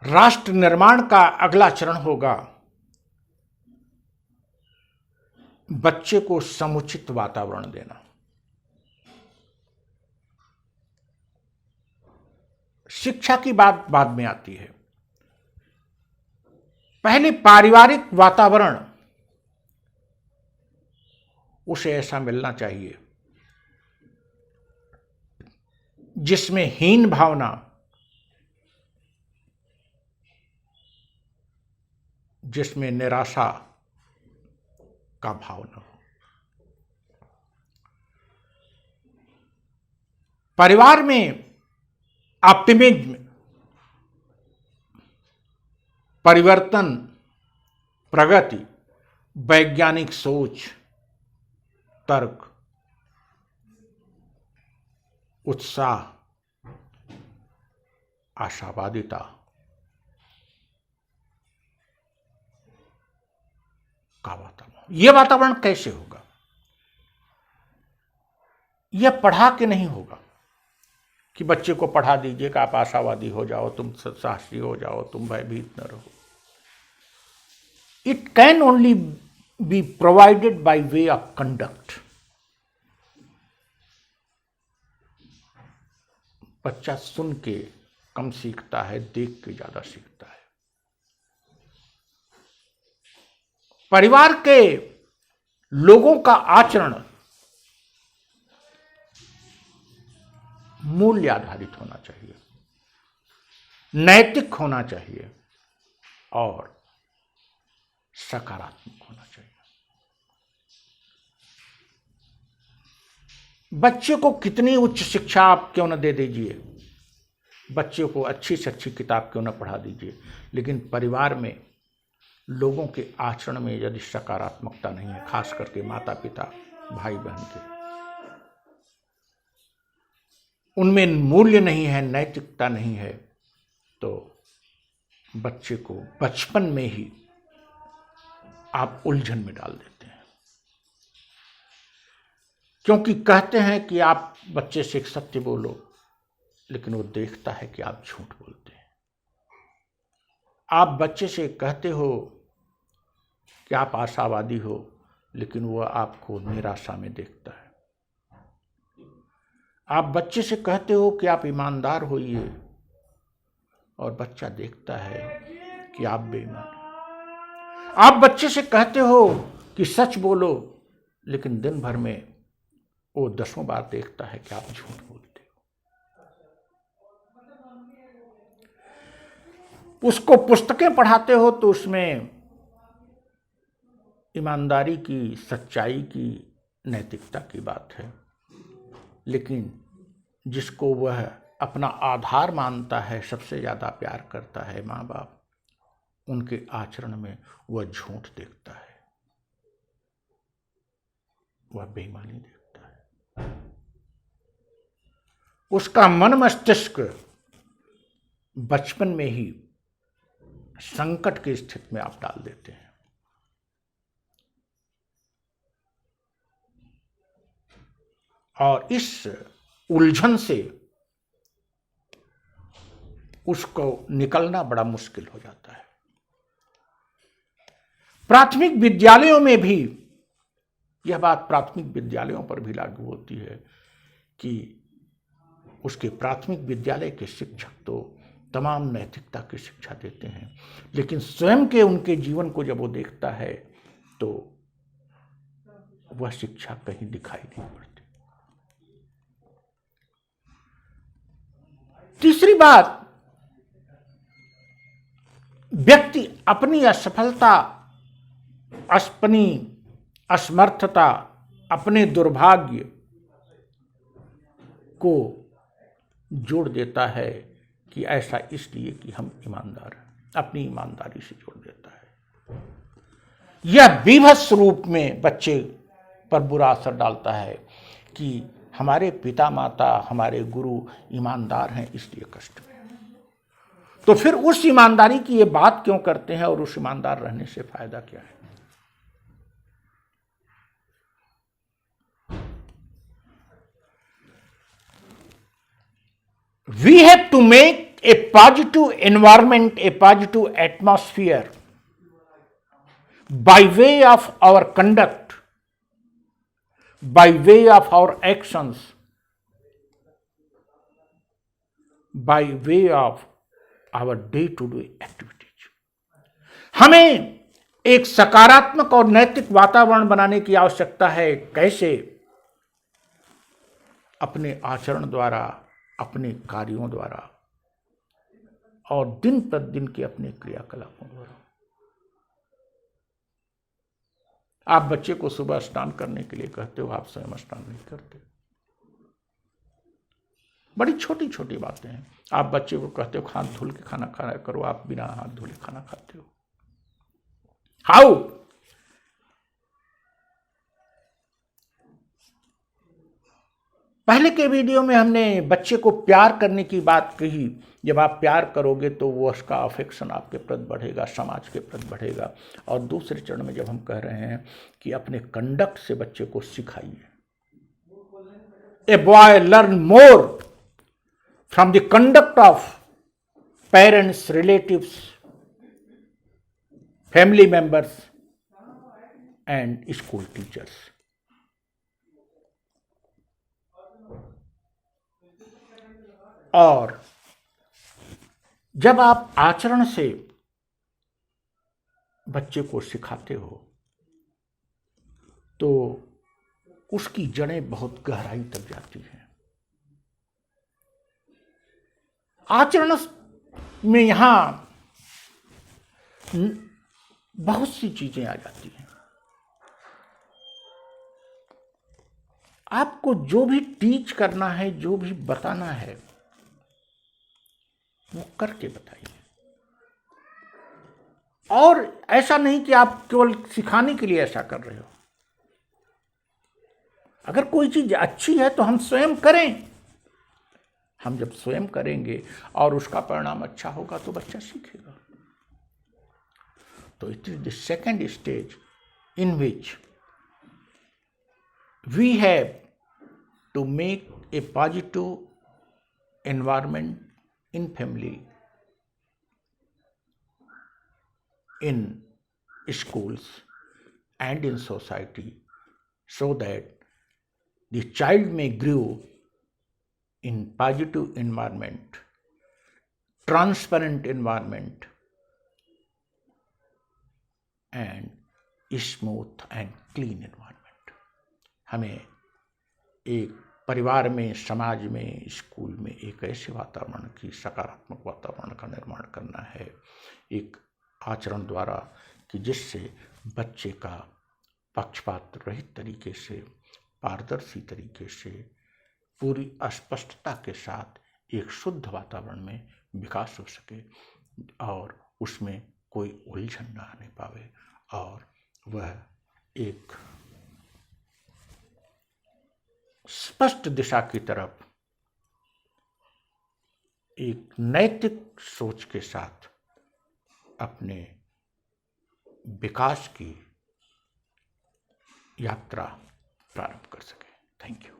राष्ट्र निर्माण का अगला चरण होगा बच्चे को समुचित वातावरण देना। शिक्षा की बात बाद में आती है। पहले पारिवारिक वातावरण उसे ऐसा मिलना चाहिए जिसमें हीन भावना, जिसमें निराशा का भाव न हो। परिवार में ऑप्टिमिज्म, परिवर्तन, प्रगति, वैज्ञानिक सोच, तर्क, उत्साह, आशावादिता का वातावरण। यह वातावरण कैसे होगा? यह पढ़ा के नहीं होगा कि बच्चे को पढ़ा दीजिए कि आप आशावादी हो जाओ, तुम साहसी हो जाओ, तुम भयभीत न रहो। It can only be provided by way of conduct. बच्चा सुन के कम सीखता है, देख के ज्यादा सीखता है। परिवार के लोगों का आचरण मूल्य आधारित होना चाहिए, नैतिक होना चाहिए और सकारात्मक होना चाहिए। बच्चे को कितनी उच्च शिक्षा आप क्यों न दे दीजिए, बच्चे को अच्छी से अच्छी किताब क्यों न पढ़ा दीजिए, लेकिन परिवार में लोगों के आचरण में यदि सकारात्मकता नहीं है, खास करके माता पिता, भाई बहन के, उनमें मूल्य नहीं है, नैतिकता नहीं है, तो बच्चे को बचपन में ही आप उलझन में डाल देते हैं। क्योंकि कहते हैं कि आप बच्चे से एक सत्य बोलो, लेकिन वो देखता है कि आप झूठ बोलते हैं। आप बच्चे से कहते हो कि आप आशावादी हो, लेकिन वह आपको निराशा में देखता है। आप बच्चे से कहते हो कि आप ईमानदार होइए, और बच्चा देखता है कि आप बेईमान हैं। आप बच्चे से कहते हो कि सच बोलो, लेकिन दिन भर में वो 10 बार देखता है कि आप झूठ बोलते हो। उसको पुस्तकें पढ़ाते हो तो उसमें ईमानदारी की, सच्चाई की, नैतिकता की बात है, लेकिन जिसको वह अपना आधार मानता है, सबसे ज्यादा प्यार करता है, माँ बाप, उनके आचरण में वह झूठ देखता है, वह बेईमानी देखता है। उसका मन मस्तिष्क बचपन में ही संकट की स्थिति में आप डाल देते हैं। और इस उलझन से उसको निकलना बड़ा मुश्किल हो जाता है। प्राथमिक विद्यालयों में भी यह बात प्राथमिक विद्यालयों पर भी लागू होती है कि उसके प्राथमिक विद्यालय के शिक्षक तो तमाम नैतिकता की शिक्षा देते हैं, लेकिन स्वयं के उनके जीवन को जब वो देखता है तो वह शिक्षा कहीं दिखाई नहीं पड़ती। तीसरी बात, व्यक्ति अपनी असफलता, अपनी असमर्थता, अपने दुर्भाग्य को जोड़ देता है कि ऐसा इसलिए कि हम ईमानदार हैं, अपनी ईमानदारी से जोड़ देता है। यह बीभत्स रूप में बच्चे पर बुरा असर डालता है कि हमारे पिता माता, हमारे गुरु ईमानदार हैं, इसलिए कष्ट में। तो फिर उस ईमानदारी की ये बात क्यों करते हैं और उस ईमानदार रहने से फायदा क्या है? We have to make a positive environment, a positive atmosphere by way of our conduct, by way of our actions, by way of our day-to-day activities. हमें एक सकारात्मक और नैतिक वातावरण बनाने की आवश्यकता है। कैसे? अपने आचरण द्वारा, अपने कार्यों द्वारा और दिन प्रतिदिन के अपने क्रियाकलापों द्वारा। आप बच्चे को सुबह स्नान करने के लिए कहते हो, आप स्वयं स्नान नहीं करते। बड़ी छोटी छोटी बातें हैं। आप बच्चे को कहते हो हाथ धुल के खाना खाया करो, आप बिना हाथ धुले खाना खाते हो। हाउ? पहले के वीडियो में हमने बच्चे को प्यार करने की बात कही। जब आप प्यार करोगे तो वो उसका अफेक्शन आपके प्रति बढ़ेगा, समाज के प्रति बढ़ेगा। और दूसरे चरण में जब हम कह रहे हैं कि अपने कंडक्ट से बच्चे को सिखाइए। A boy learn more from the conduct of parents, relatives, family members and school teachers. और जब आप आचरण से बच्चे को सिखाते हो तो उसकी जड़ें बहुत गहराई तक जाती हैं। आचरण में यहां बहुत सी चीजें आ जाती हैं। आपको जो भी टीच करना है, जो भी बताना है, वो करके बताइए। और ऐसा नहीं कि आप केवल सिखाने के लिए ऐसा कर रहे हो। अगर कोई चीज अच्छी है तो हम स्वयं करें। हम जब स्वयं करेंगे और उसका परिणाम अच्छा होगा तो बच्चा सीखेगा। तो it is the second stage in which we have to make a positive environment in family, in schools and in society, so that the child may grow in positive environment, transparent environment and smooth and clean environment. हमें एक परिवार में, समाज में, school में एक ऐसे वातावरण की, सकारात्मक वातावरण का निर्माण करना है एक आचरण द्वारा कि जिससे बच्चे का पक्षपात रहित तरीके से, पारदर्शी तरीके से, पूरी स्पष्टता के साथ एक शुद्ध वातावरण में विकास हो सके और उसमें कोई उलझन न आने पावे और वह एक स्पष्ट दिशा की तरफ एक नैतिक सोच के साथ अपने विकास की यात्रा प्रारंभ कर सके। Thank you.